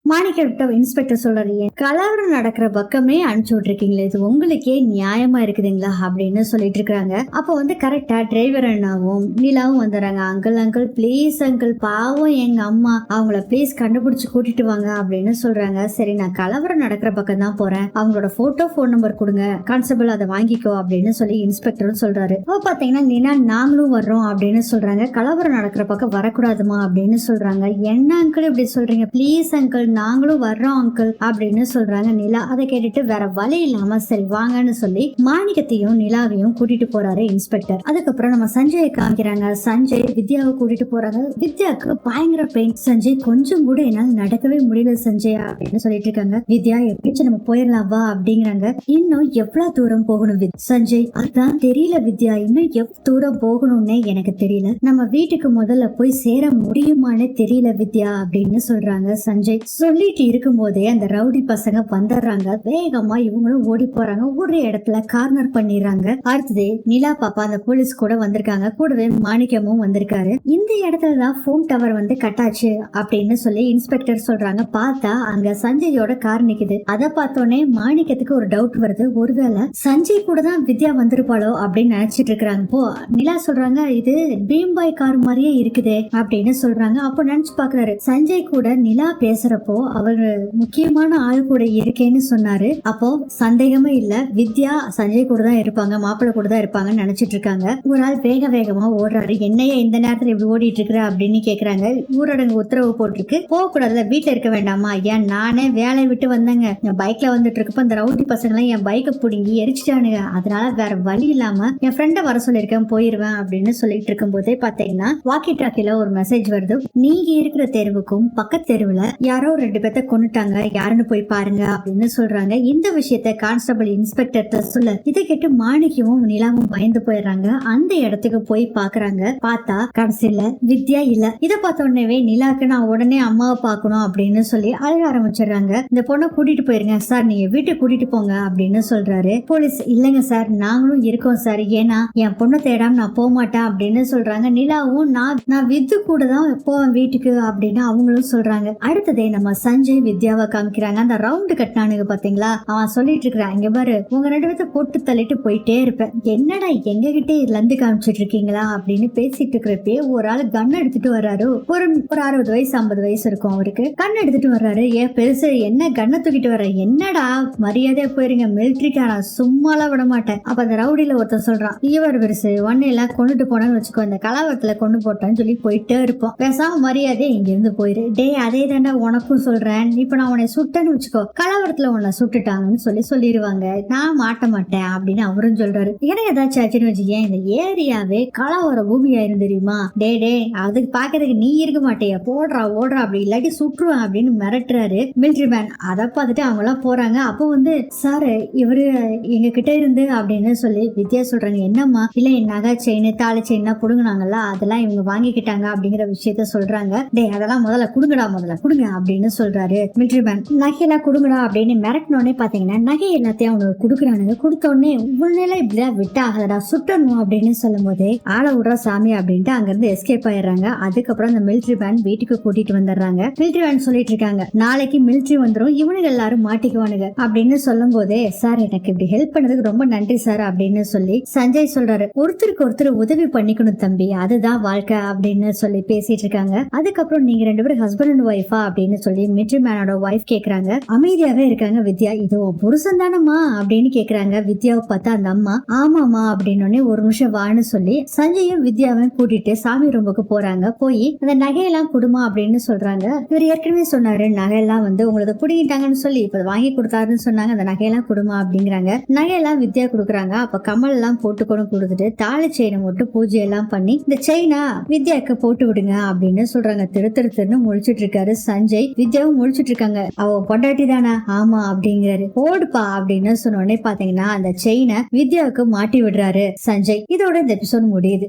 மாணிக்க inspector சொல்றாரு, கலவரம் நடக்கிற பக்கமே அனுப்பிச்சு விட்டுருக்கீங்களே, இது உங்களுக்கே நியாயமா இருக்குதுங்களா அப்படின்னு சொல்லிட்டு இருக்காங்க. அப்ப கரெக்டா டிரைவர் அண்ணாவும் நிலாவும் வந்துடுறாங்க. அங்கிள் அங்கிள் ப்ளீஸ் அங்கிள், பாவம் எங்க அம்மா, அவங்கள ப்ளீஸ் கண்டுபிடிச்சு கூட்டிட்டு வாங்க அப்படின்னு சொல்றாங்க. சரி, நான் கலவரம் நடக்கிற பக்கம் தான் போறேன், அவங்களோட போட்டோ போன் நம்பர் கொடுங்க, கான்ஸ்டபிள் அதை வாங்கிக்கோ அப்படின்னு சொல்லி இன்ஸ்பெக்டரும் சொல்றாரு. அப்ப பாத்தீங்கன்னா நிலா நாங்களும் வர்றோம் அப்படின்னு சொல்றாங்க. கலவரம் நடக்கிற பக்கம் வரக்கூடாதுமா அப்படின்னு சொல்றாங்க. என்ன அங்கிள் இப்படி சொல்றீங்க, ப்ளீஸ் அங்கிள் நாங்களும் வர்றோம் அங்கிள் அப்படின்னு சொல்றாங்க நிலா. அதை கேட்டுட்டு வேற வழி இல்லாம சரி வாங்கன்னு சொல்லி மாணிக்கத்தையும் நிலாவையும் கூட்டிட்டு போறாரு இன்ஸ்பெக்டர். அதுக்கப்புறம் நம்ம சஞ்சயை காமிக்கிறாங்க. சஞ்சய் வித்யாவை கூட்டிட்டு போறாங்க. வித்யாவுக்கு பயங்கர பெயின். சஞ்சய் கொஞ்சம் கூட என்னால நடக்கவே முடியல சஞ்சய் அப்படின்னு சொல்லிட்டு இருக்காங்க. வித்யா எப்படிச்சு நம்ம போயிடலாம் வா அப்படிங்கிறாங்க. இன்னும் எவ்வளவு தூரம் போகணும் சஞ்சய், அதான் தெரியல வித்யா, இன்னும் எவ்வளவு தூரம் போகணும்னே எனக்கு தெரியல, நம்ம வீட்டுக்கு முதல்ல போய் சேர முடியுமான்னு தெரியல வித்யா அப்படின்னு சொல்றாங்க சஞ்சய். சொல்லிட்டு இருக்கும் போதே அந்த ரவுடி பசங்க வந்துடுறாங்க. வேகமா இவங்களும் ஓடி போறாங்க. ஒரு இடத்துல கார்னர் பண்ணிடுறாங்க. அடுத்தது நிலா பாப்பா அந்த போலீஸ் கூட வந்திருக்காங்க. கூடவே மாணிக்கமும் வந்திருக்காரு. இந்த இடத்துலதான் போன் டவர் கட்டாச்சு அப்படின்னு சொல்லி இன்ஸ்பெக்டர் சொல்றாங்க. பார்த்தா அங்க சஞ்சயோட கார் நிக்குது. அதை பார்த்தோன்னே மாணிக்கத்துக்கு ஒரு டவுட் வருது, ஒருவேளை சஞ்சய் கூட தான் வித்யா வந்திருப்பாளோ அப்படின்னு நினைச்சிட்டு இருக்காங்க. போ நிலா சொல்றாங்க, இது பீம்பாய் கார் மாதிரியே இருக்குதே அப்படின்னு சொல்றாங்க. அப்போ நினைச்சு பாக்குறாரு, சஞ்சய் கூட நிலா பேசுறப்போ அவரு முக்கியமான ஆள் கூட இருக்கேன்னு சொன்னாரு. அப்போ சந்தேகமே இல்ல, வித்யா சஞ்சய் கூட தான் இருப்பாங்க, மாப்பிள்ளை கூட தான் இருப்பாங்கன்னு நினைச்சிட்டு இருக்காங்க. ஒரு ஆள் வேக வேகமா ஓடுறாரு. என்னைய இந்த நேரத்துல இப்படி ஓடிட்டு இருக்கிற அப்படின்னு கேக்குறாங்க. ஊரடங்கு உத்தரவு போட்டிருக்கு, போக கூடாதுல, வீட்டுல இருக்க வேண்டாமா? ஏன் நானே வேலையை விட்டு வந்தேங்க, என் பைக்ல வந்துட்டு இருக்கப்ப அந்த ரவுடி பசங்க எல்லாம் என் பைக்கை பிடுங்கி எரிச்சிட்டானுங்க, அதனால வேற வழி இல்லாம என் ஃப்ரெண்ட வர சொல்லிருக்கேன், போயிருவேன் அப்படின்னு சொல்லிட்டு இருக்கும் போதே பாத்தீங்கன்னா வாக்கி டாக்கில ஒரு மெசேஜ் வருது. நீங்க இருக்கிற தெருவுக்கும் பக்கத்து தெருவுல யாரோ 2 பேத்த கொண்டுட்டாங்க, யாருன்னு போய் பாருங்க அப்படின்னு சொல்றாங்க. இந்த விஷயத்த கான்ஸ்டபிள் இன்ஸ்பெக்டர் சொல்ல இதை கேட்டு மாணிக்கமும் நிலாவும் பயந்து போயிடுறாங்க. அந்த இடத்துக்கு போய் பாக்குறாங்க. பார்த்தா கடைசியில வித்யா இல்ல. இத பார்த்த உடனே நிலாக்கு நான் உடனே அம்மாவை பாக்கணும் அப்படின்னு சொல்லி அழக ஆரம்பிச்சிடுறாங்க. இந்த பொண்ணை கூட்டிட்டு போயிருங்க சார், நீங்க வீட்டுக்கு கூட்டிட்டு போங்க அப்படின்னு சொல்றாரு. போலீஸ் இல்லங்க சார், நாங்களும் இருக்கோம் சார், ஏன்னா என் பொண்ணை தேடாம நான் போக மாட்டேன் அப்படின்னு சொல்றாங்க. நிலாவும் நான் வித்து கூட தான் போவேன் வீட்டுக்கு அப்படின்னு அவங்களும் சொல்றாங்க. அடுத்ததே நம்ம சஞ்சய் வித்யாவை காமிக்கிறாங்க. அந்த ரவுண்டு கட்டினானுங்க பாத்தீங்களா, அவன் சொல்லிட்டு இருக்கிறான், இங்க பாரு உங்க 2 பேத்த போட்டு தள்ளிட்டு போயிட்டே இருப்பேன், என்னடா எங்க கிட்டே லந்து காமிச்சிட்டு இருக்கீங்களா அப்படின்னு பேசிட்டு இருக்கிறப்பே ஒரு ஆள் கன் எடுத்துட்டு வர்றாரு. ஒரு 60 வயசு 50 வயசு இருக்கும் அவருக்கு. கன் எடுத்துட்டு வர்றாரு. ஏன் பெருசு என்ன கண்ணை தூக்கிட்டு வர்ற, என்னடா மரியாதையா போயிருங்க, மிலிட்ரிக்காரா சும்மாலாம் விட மாட்டேன். அப்ப அந்த ரவுடியில ஒருத்தர் சொல்றான், இவர் பெருசு ஒன்னு எல்லாம் கொண்டுட்டு போனான்னு வச்சுக்கோ, இந்த கலவரத்துல கொண்டு போட்டான்னு சொல்லி போயிட்டே இருப்போம், பேசாம மரியாதையா இங்க இருந்து போயிரு. டே அதே தாண்டா உனக்கும் சொல்றேன், இப்ப நான் உன்னை சுட்டேன்னு வச்சுக்கோ, கலவரத்துல உன்னை சுட்டுட்டாங்கன்னு சொல்லிடுவாங்க, நான் மாட்ட மாட்டேன் அப்படின்னு அவரும் சொல்றாரு. எனக்கு ஏதாச்சும் ஆச்சுன்னு வச்சுக்கேன், இந்த ஏரியாவே கலவர பூமியா இருந்து தெரியுமா, டே அதுக்கு பாக்கிறதுக்கு நீ இருக்க மாட்டேயா, போடுறா ஓடுறா, அப்படி இல்லாட்டி சுற்றுவேன் அப்படின்னு மிரட்டுறாரு மிலிட்ரி மேன். அதை பார்த்துட்டு அவங்க எல்லாம் போறாங்க. அப்போ சார் இவரு எங்க கிட்ட இருந்து அப்படின்னு சொல்லி வித்யா சொல்றாங்க. என்னம்மா? இல்ல என் நகை செயின் தாலி செயின் புடுங்கினாங்கல்ல, அதெல்லாம் இவங்க வாங்கிக்கிட்டாங்க அப்படிங்கிற விஷயத்த சொல்றாங்க. டே அதெல்லாம் முதல்ல குடுங்கடா, முதல்ல குடுங்க அப்படின்னு சொல்றாரு மிலிட்ரி மேன். நகையெல்லாம் குடுங்கடா அப்படின்னு மிரட்டினோடனே பாத்தீங்கன்னா நகை எல்லாத்தையும் அவனுக்கு குடுக்குறானுங்க. கொடுத்த உடனே உடனே இப்படிதான் விட்டு ஆகலடா, சுட்டணும் அப்படின்னு சொல்லும் போதே ஆளை விடுற சாமி அப்படின்ட்டு அங்க இருந்து எஸ்கேப் ஆயிடுறாங்க. அதுக்கப்புறம் அந்த மிலிட்ரி மேன் வீட்டுக்கு கூட்டிட்டு வந்துடுறாங்க. மிலிட்ரி மேன் சொல்லிட்டு இருக்காங்க, நாளைக்கு மிலிட்ரி வந்துடும், இவனுங்க எல்லாரும் மாட்டிக்குவானுங்க அப்படின்னு சொல்லும் போதே, சார் எனக்கு இப்படி ஹெல்ப் பண்ணதுக்கு ரொம்ப நன்றி சார் அப்படின்னு சொல்லி சஞ்சய் சொல்றாரு. ஒருத்தருக்கு ஒருத்தர் உதவி பண்ணிக்கணும் தம்பி, அதுதான் வாழ்க்கை அப்படின்னு சொல்லி பேசிட்டு இருக்காங்க. அதுக்கப்புறம் நீங்க 2 பேரும் ஹஸ்பண்ட் அண்ட் ஒய்ஃபா அப்படின்னு சொல்லி மிலிட்ரி மேனோட ஒய்ஃப் கேக்குறாங்க. அமைதியாவே இருக்காங்க வித்யா. இது புருஷன் தானம்மா அப்படின்னு கேக்குறாங்க. வித்யாவை பார்த்தா அந்த அம்மா ஆமாமா அப்படின்னு ஒரு நிமிஷம் வான்னு சொல்லி சஞ்சயும் வித்யாவும் கூட்டிட்டு சாமி ரூமுக்கு போறாங்க. போய் அந்த நகையெல்லாம் குடுமா அப்படின்னு சொல்றாங்க. இவர் ஏற்கனவே சொன்னாரு, நகையெல்லாம் உங்களுக்கு குடிக்கிட்டாங்கன்னு சொல்லி இப்ப வாங்கி கொடுத்தாருன்னு சொன்னாங்க, அந்த நகையெல்லாம் குடுமா அப்படிங்கிறாங்க. நகையெல்லாம் வித்யா குடுக்குறாங்க. அப்ப கமல் எல்லாம் போட்டுக்கணும் கொடுத்துட்டு தாலி செயினை மட்டும் பூஜை எல்லாம் பண்ணி இந்த செயினா வித்யாக்கு போட்டு விடுங்க அப்படின்னு சொல்றாங்க. திருன்னு முழிச்சிட்டு இருக்காரு சஞ்சய். வித்யாவும் முழிச்சிட்டு இருக்காங்க. அவ பொண்டாட்டி தானே? ஆமா அப்படிங்கிறாரு. போடுப்பா அப்படின்னு சொன்ன உடனே பாத்தீங்கன்னா அந்த செயினை வித்யாவுக்கு மாட்டி விடுறாரு சஞ்சய். இதோட இந்த எபிசோட் முடியுது.